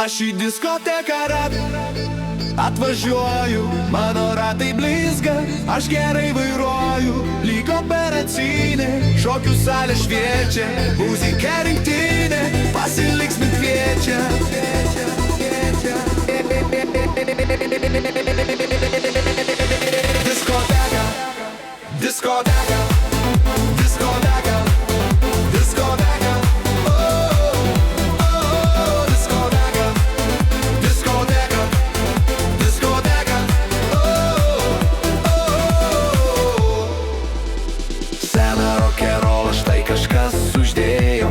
Aš į diskoteką atvažiuoju, mano ratai blizga, aš gerai vairuoju, lyg operacinė, šokių salė šviečia, muzika rinktinė, pasilinksmint kviečia. Diskoteka, diskoteka, diskoteka, diskoteka, diskoteka, diskoteka, diskoteka, seną rokenrolą štai kažkas uždėjo,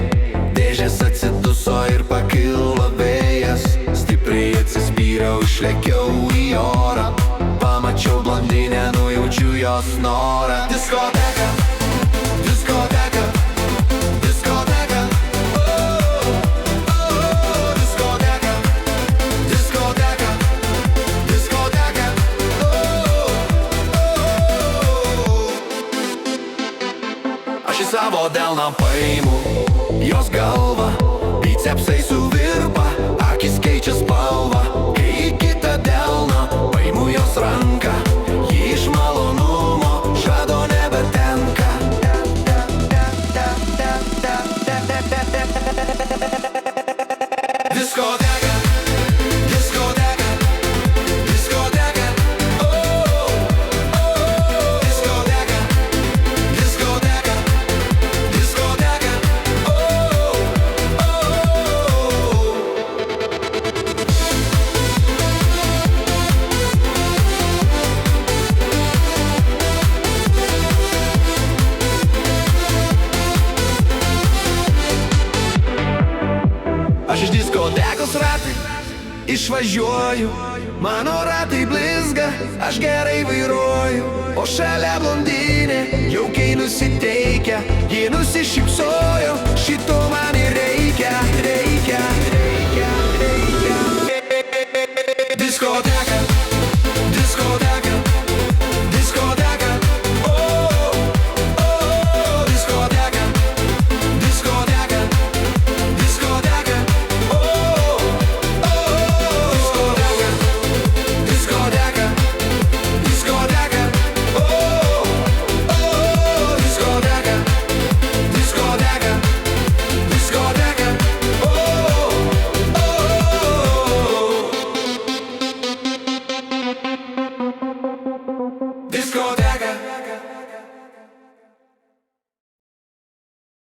dėžės atsiduso ir pakilo vėjas, stipriai atsispyriau, išlėkiau į orą, pamačiau blondinę, nujaučiu jos norą. Diskoteka, diskoteka, diskoteka, diskoteka, diskoteka, diskoteka, Aš į savo delną paimu jos galvą, bicepsai suvirpa, akis keičia spalvą, kai į kitą delną paimu jos ranką, ji iš malonumo žado nebetenka. Diskoteka, diskoteka, diskoteka, diskoteka, diskoteka, diskoteka, Aš iš diskotekos ratai išvažiuoju, mano ratai blizga, aš gerai vairuoju, o šalia blondinė, jaukiai nusiteikia, ji nusišypsojo, šito man ir reikia.